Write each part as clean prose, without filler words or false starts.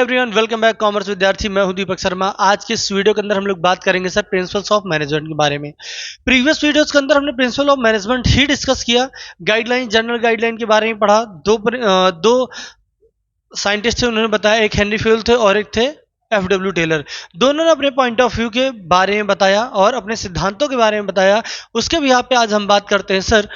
Everyone, welcome back commerce विद्यार्थी। मैं हूं दीपक शर्मा। आज के इस वीडियो के अंदर हम लोग बात करेंगे सर प्रिंसिपल्स ऑफ मैनेजमेंट के बारे में। प्रीवियस वीडियोस के अंदर हमने principle of management he discuss किया। गाइडलाइन, जनरल गाइडलाइन के बारे में पढ़ा। दो साइंटिस्ट थे, उन्होंने बताया, एक हेनरी फ्यूल थे और एक थे एफ.डब्ल्यू. टेलर। दोनों ने अपने पॉइंट ऑफ व्यू के बारे में बताया और अपने सिद्धांतों के बारे में बताया। उसके भी यहाँ पे आज हम बात करते हैं सर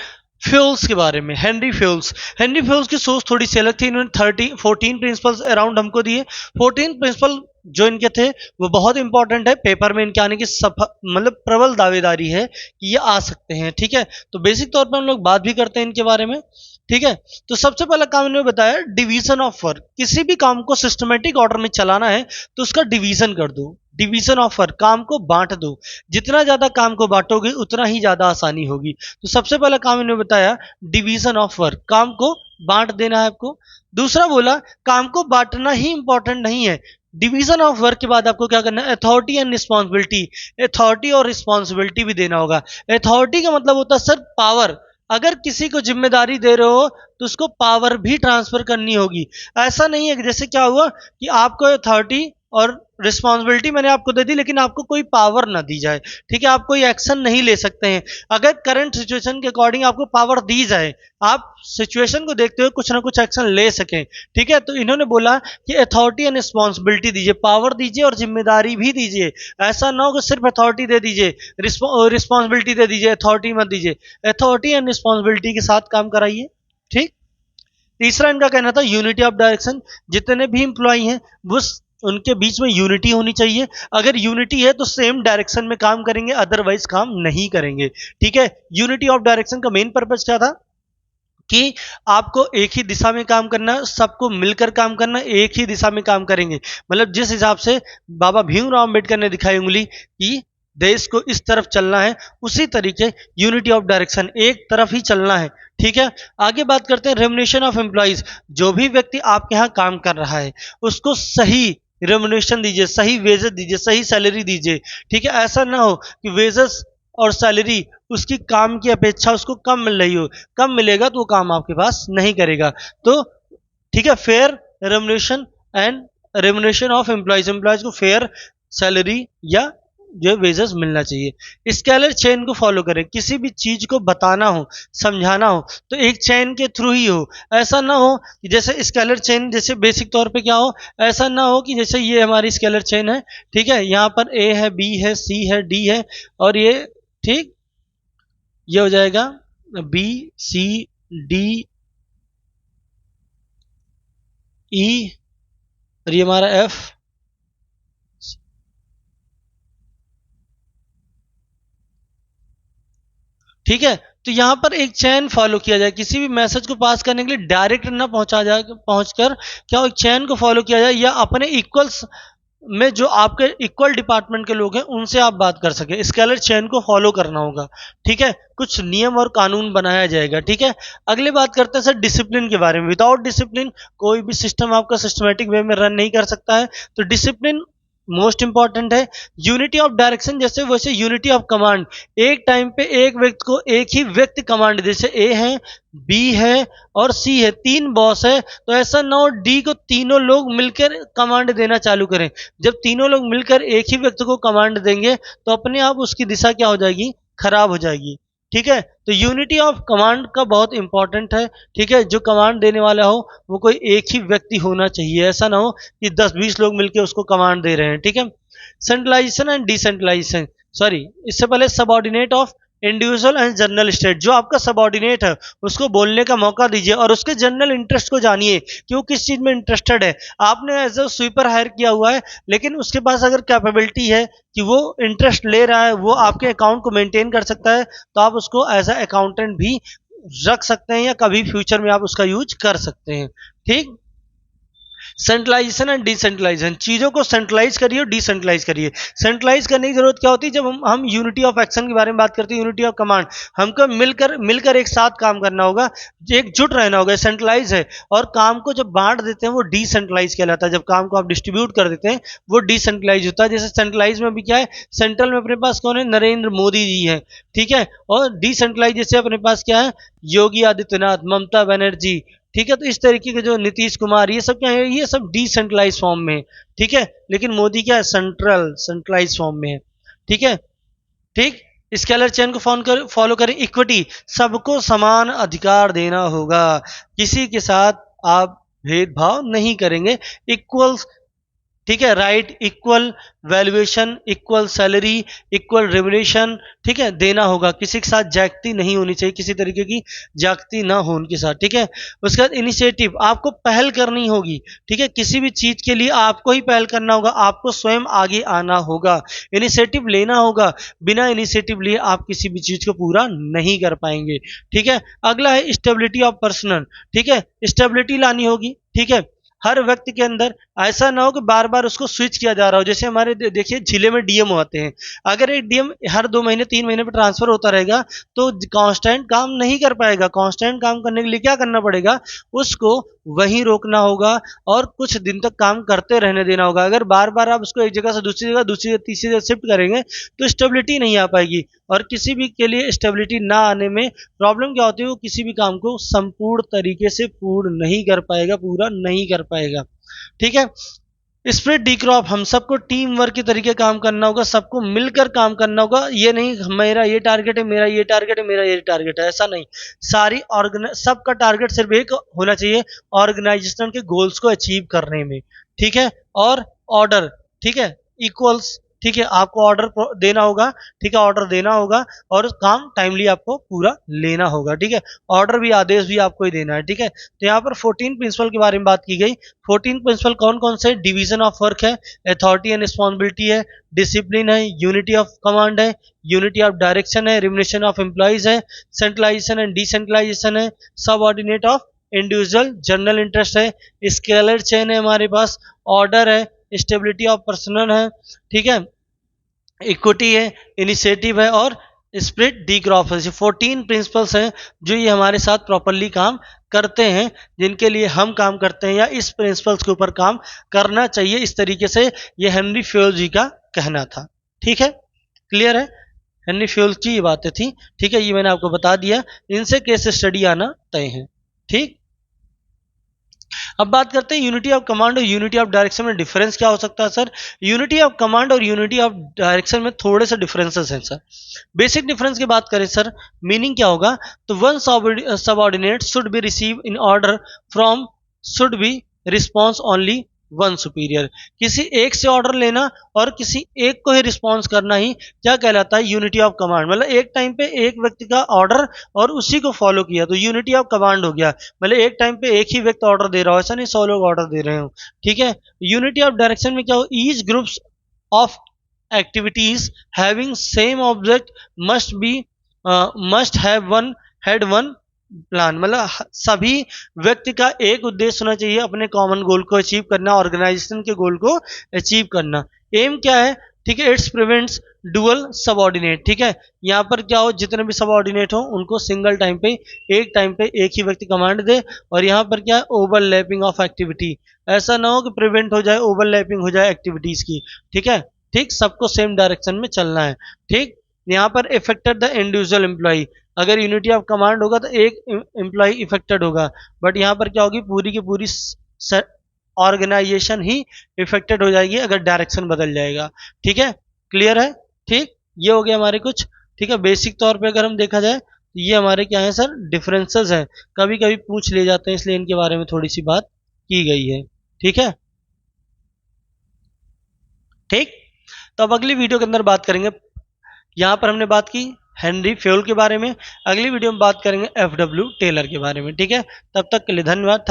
फ्यूल्स के बारे में। हेनरी फ्यूल्स की सोच थोड़ी सी अलग थी। इन्होंने 14 प्रिंसिपल्स अराउंड हमको दिए। 14 प्रिंसिपल जो इनके थे वो बहुत इंपॉर्टेंट है। पेपर में इनके आने की मतलब प्रबल दावेदारी है कि ये आ सकते हैं। ठीक है, तो बेसिक तौर पर हम लोग बात भी करते हैं इनके बारे में। ठीक है, तो सबसे पहला काम इन्होंने बताया डिवीजन ऑफ वर्क। किसी भी काम को सिस्टमेटिक ऑर्डर में चलाना है तो उसका डिवीजन कर दो। डिवीजन ऑफ वर्क, काम को बांट दो। जितना ज्यादा काम को बांटोगे उतना ही ज्यादा आसानी होगी। तो सबसे पहला काम इन्होंने बताया डिवीजन ऑफ वर्क, काम को बांट देना है आपको। दूसरा बोला काम को बांटना ही इंपॉर्टेंट नहीं है, डिवीजन ऑफ वर्क के बाद आपको क्या करना है, अथॉरिटी एंड रिस्पॉन्सिबिलिटी। अथॉरिटी और रिस्पॉन्सिबिलिटी भी देना होगा। अथॉरिटी का मतलब होता है सर पावर। अगर किसी को जिम्मेदारी दे रहे हो तो उसको पावर भी ट्रांसफर करनी होगी। ऐसा नहीं है कि जैसे क्या हुआ कि आपको अथॉरिटी और रिस्पॉन्सिबिलिटी मैंने आपको दे दी लेकिन आपको कोई पावर ना दी जाए। ठीक है, आप कोई एक्शन नहीं ले सकते हैं। अगर करंट सिचुएशन के अकॉर्डिंग आपको पावर दी जाए, आप सिचुएशन को देखते हुए कुछ ना कुछ एक्शन ले सकें। ठीक है, तो इन्होंने बोला कि अथॉरिटी एंड रिस्पॉन्सिबिलिटी दीजिए, पावर दीजिए और जिम्मेदारी भी दीजिए। ऐसा ना हो कि सिर्फ अथॉरिटी दे दीजिए, रिस्पॉन्सिबिलिटी दे दीजिए, अथॉरिटी मत दीजिए। अथॉरिटी एंड रिस्पॉन्सिबिलिटी के साथ काम कराइए। ठीक। तीसरा इनका कहना था यूनिटी ऑफ डायरेक्शन। जितने भी इंप्लॉय हैं वो उनके बीच में यूनिटी होनी चाहिए। अगर यूनिटी है तो सेम डायरेक्शन में काम करेंगे, अदरवाइज काम नहीं करेंगे। ठीक है, यूनिटी ऑफ डायरेक्शन का मेन पर्पस क्या था कि आपको एक ही दिशा में काम करना, सबको मिलकर काम करना, एक ही दिशा में काम करेंगे। मतलब जिस हिसाब से बाबा भीमराव अंबेडकर ने दिखाई उंगली कि देश को इस तरफ चलना है, उसी तरीके यूनिटी ऑफ डायरेक्शन, एक तरफ ही चलना है। ठीक है, आगे बात करते हैं रेम्युनरेशन ऑफ एम्प्लॉइज। जो भी व्यक्ति आपके यहाँ काम कर रहा है उसको सही रेम्युनरेशन दीजिए, सही वेजेस दीजिए, सही सैलरी दीजिए। ठीक है, ऐसा ना हो कि वेजेस और सैलरी उसकी काम की अपेक्षा उसको कम मिल रही हो। कम मिलेगा तो वो काम आपके पास नहीं करेगा। तो ठीक है, fair remuneration and remuneration of employees. Employees को फेयर सैलरी या जो वेजेस मिलना चाहिए। स्केलर चेन को फॉलो करें। किसी भी चीज को बताना हो, समझाना हो तो एक चेन के थ्रू ही हो। ऐसा ना हो कि जैसे स्केलर चेन, जैसे बेसिक तौर पे क्या हो, ऐसा ना हो कि जैसे ये हमारी स्केलर चेन है। ठीक है, यहाँ पर ए है, बी है, सी है, डी है और ये, ठीक, ये हो जाएगा बी सी डी ई और ये हमारा एफ। ठीक है, तो यहां पर एक चैन फॉलो किया जाए। किसी भी मैसेज को पास करने के लिए डायरेक्ट ना पहुंचा जाए, पहुंचकर क्या एक चैन को फॉलो किया जाए, या अपने इक्वल्स में जो आपके इक्वल डिपार्टमेंट के लोग हैं उनसे आप बात कर सके। स्केलर चेन को फॉलो करना होगा। ठीक है, कुछ नियम और कानून बनाया जाएगा। ठीक है, अगले बात करते हैं सर डिसिप्लिन के बारे में। विदाउट डिसिप्लिन कोई भी सिस्टम आपका सिस्टमेटिक वे में रन नहीं कर सकता है। तो डिसिप्लिन मोस्ट इंपॉर्टेंट है। यूनिटी ऑफ डायरेक्शन जैसे वैसे यूनिटी ऑफ कमांड। एक टाइम पे एक व्यक्ति को एक ही व्यक्ति कमांड, जैसे ए है, बी है और सी है, तीन बॉस है, तो ऐसा ना हो डी को तीनों लोग मिलकर कमांड देना चालू करें। जब तीनों लोग मिलकर एक ही व्यक्ति को कमांड देंगे तो अपने आप उसकी दिशा क्या हो जाएगी, खराब हो जाएगी। ठीक है, तो यूनिटी ऑफ कमांड का बहुत इंपॉर्टेंट है। ठीक है, जो कमांड देने वाला हो वो कोई एक ही व्यक्ति होना चाहिए। ऐसा ना हो कि 10-20 लोग मिलकर उसको कमांड दे रहे हैं। ठीक है, सेंट्रलाइजेशन एंड डिसेंट्रलाइजेशन, सॉरी इससे पहले subordinate of individual and general state. जो आपका सबऑर्डिनेट है उसको बोलने का मौका दीजिए और उसके जनरल इंटरेस्ट को जानिए कि वो किस चीज में इंटरेस्टेड है। आपने एज अ स्वीपर हायर किया हुआ है लेकिन उसके पास अगर कैपेबिलिटी है कि वो इंटरेस्ट ले रहा है, वो आपके अकाउंट को मेंटेन कर सकता है, तो आप उसको एज अ अकाउंटेंट भी रख सकते हैं या कभी फ्यूचर में आप उसका यूज कर सकते हैं। ठीक। सेंट्रलाइजेशन एंड डिसेंट्रलाइजेशन, चीजों को सेंट्रलाइज करिए और डिसेंट्रलाइज करिए। सेंट्रलाइज करने की जरूरत क्या होती है, जब हम यूनिटी ऑफ एक्शन के बारे में बात करते हैं, यूनिटी ऑफ कमांड, हमको मिलकर एक साथ काम करना होगा, एकजुट रहना होगा। सेंट्रलाइज है और काम को जब बांट देते हैं वो डिसेंट्रलाइज कहलाता है। जब काम को आप डिस्ट्रीब्यूट कर देते हैं वो डिसेंट्रलाइज होता है। जैसे सेंट्रलाइज में भी क्या है, सेंट्रल में अपने पास कौन है, नरेंद्र मोदी जी है। ठीक है, और डिसेंट्रलाइज जैसे अपने पास क्या है, योगी आदित्यनाथ, ममता बनर्जी। ठीक है। तो इस तरीके के जो नीतीश कुमार ये सब क्या है, ये सब डिसेंट्रलाइज फॉर्म में है, ठीक है। लेकिन मोदी क्या है, सेंट्रलाइज फॉर्म में है, ठीक है। ठीक, स्केलर चेन को फॉलो करें। इक्विटी, सबको समान अधिकार देना होगा, किसी के साथ आप भेदभाव नहीं करेंगे। इक्वल, ठीक है, right, equal valuation, equal salary, equal remuneration, ठीक है, देना होगा। किसी के साथ जागती नहीं होनी चाहिए, किसी तरीके की जागती ना हो उनके साथ, ठीक है। उसके बाद इनिशिएटिव, आपको पहल करनी होगी, ठीक है। किसी भी चीज के लिए आपको ही पहल करना होगा, आपको स्वयं आगे आना होगा, इनिशिएटिव लेना होगा। बिना इनिशिएटिव लिए आप किसी भी चीज को पूरा नहीं कर पाएंगे, ठीक है। अगला है स्टेबिलिटी ऑफ पर्सनल, ठीक है, स्टेबिलिटी लानी होगी, ठीक है। हर व्यक्ति के अंदर ऐसा ना हो कि बार बार उसको स्विच किया जा रहा हो। जैसे हमारे देखिए जिले में डीएम होते हैं, अगर एक डीएम हर 2 महीने 3 महीने पर ट्रांसफर होता रहेगा तो कांस्टेंट काम नहीं कर पाएगा। कांस्टेंट काम करने के लिए क्या करना पड़ेगा, उसको वहीं रोकना होगा और कुछ दिन तक काम करते रहने देना होगा। अगर बार बार आप उसको एक जगह से दूसरी जगह तीसरी जगह शिफ्ट करेंगे तो स्टेबिलिटी नहीं आ पाएगी, और किसी भी के लिए स्टेबिलिटी ना आने में प्रॉब्लम क्या होती है, वो किसी भी काम को संपूर्ण तरीके से पूर्ण नहीं कर पाएगा, पूरा नहीं कर पाएगा, ठीक है। स्प्रिट डीक्रॉप, हम सबको टीम वर्क के तरीके काम करना होगा, सबको मिलकर काम करना होगा। ये नहीं मेरा ये टारगेट है, मेरा ये टारगेट है, मेरा ये टारगेट है, ऐसा नहीं। सारी सबका टारगेट सिर्फ एक होना चाहिए, ऑर्गेनाइजेशन के गोल्स को अचीव करने में, ठीक है। और ऑर्डर, ठीक है, इक्वल्स, ठीक है, आपको ऑर्डर देना होगा, ठीक है, ऑर्डर देना होगा और काम टाइमली आपको पूरा लेना होगा, ठीक है। ऑर्डर भी, आदेश भी आपको ही देना है, ठीक है। तो यहाँ पर 14 प्रिंसिपल के बारे में बात की गई। 14 प्रिंसिपल कौन कौन से, डिवीजन ऑफ वर्क है, अथॉरिटी एंड रिस्पॉन्सिबिलिटी है, डिसिप्लिन है, यूनिटी ऑफ कमांड है, यूनिटी ऑफ डायरेक्शन है, रिम्यूनरेशन ऑफ एम्प्लॉइज है, सेंट्रलाइजेशन एंड डिसेंट्रलाइजेशन है, subordinate of individual, general interest है, स्केलर चेन है हमारे पास, ऑर्डर है, स्टेबिलिटी ऑफ पर्सनल है, ठीक है, इक्विटी है, इनिशिएटिव है और स्प्रिट डीक्रॉप है। 14 प्रिंसिपल्स हैं जो ये हमारे साथ प्रॉपरली काम करते हैं, जिनके लिए हम काम करते हैं या इस प्रिंसिपल्स के ऊपर काम करना चाहिए। इस तरीके से ये हेनरी फ्योल जी का कहना था, ठीक है, क्लियर है। हेनरी फ्योल की ये बातें थी, ठीक है, ये मैंने आपको बता दिया। इनसे केस स्टडी आना तय है, ठीक। अब बात करते हैं यूनिटी ऑफ कमांड और यूनिटी ऑफ डायरेक्शन में डिफरेंस क्या हो सकता है सर। यूनिटी ऑफ कमांड और यूनिटी ऑफ डायरेक्शन में थोड़े से डिफरेंसेस हैं सर। बेसिक डिफरेंस की बात करें सर, मीनिंग क्या होगा, तो one subordinate should be receive in order from, should be response only one superior. किसी एक से ऑर्डर लेना और किसी एक को ही रिस्पॉन्स करना ही क्या कहलाता है, यूनिटी ऑफ कमांड। मतलब एक टाइम पे एक व्यक्ति का ऑर्डर और उसी को फॉलो किया तो यूनिटी ऑफ कमांड हो गया। मतलब एक टाइम पे एक ही व्यक्ति ऑर्डर दे रहा हो, ऐसा नहीं 100 लोग ऑर्डर दे रहे हो, ठीक है। यूनिटी ऑफ डायरेक्शन में क्या हो, each groups of activities having same object must be must have one head one plan. मतलब सभी व्यक्ति का एक उद्देश्य होना चाहिए, अपने कॉमन गोल को अचीव करना, ऑर्गेनाइजेशन के गोल को अचीव करना। एम क्या है, ठीक है, इट्स प्रिवेंट्स डुअल सबऑर्डिनेट, ठीक है। यहाँ पर क्या हो, जितने भी सबऑर्डिनेट हो उनको सिंगल टाइम पे, एक टाइम पे एक ही व्यक्ति कमांड दे। और यहाँ पर क्या है, ओवरलैपिंग ऑफ एक्टिविटी, ऐसा ना हो कि प्रिवेंट हो जाए, ओवरलैपिंग हो जाए एक्टिविटीज की, ठीक है। ठीक, सबको सेम डायरेक्शन में चलना है, ठीक। यहाँ पर इफेक्टेड द इंडिविजुअल एम्प्लॉय, अगर यूनिटी ऑफ कमांड होगा तो एक एम्प्लॉय इफेक्टेड होगा, बट यहाँ पर क्या होगी, पूरी की पूरी ऑर्गेनाइजेशन ही इफेक्टेड हो जाएगी अगर डायरेक्शन बदल जाएगा, ठीक है, क्लियर है। ठीक, ये हो गया हमारे कुछ, ठीक है, बेसिक तौर पे अगर हम देखा जाए तो ये हमारे क्या है सर, डिफरेंसेस हैं, कभी कभी पूछ ले जाते हैं, इसलिए इनके बारे में थोड़ी सी बात की गई है, ठीक है। ठीक, तो अब अगली वीडियो के अंदर बात करेंगे, यहाँ पर हमने बात की हेनरी फ्योल के बारे में, अगली वीडियो में बात करेंगे FW टेलर के बारे में, ठीक है। तब तक के लिए धन्यवाद।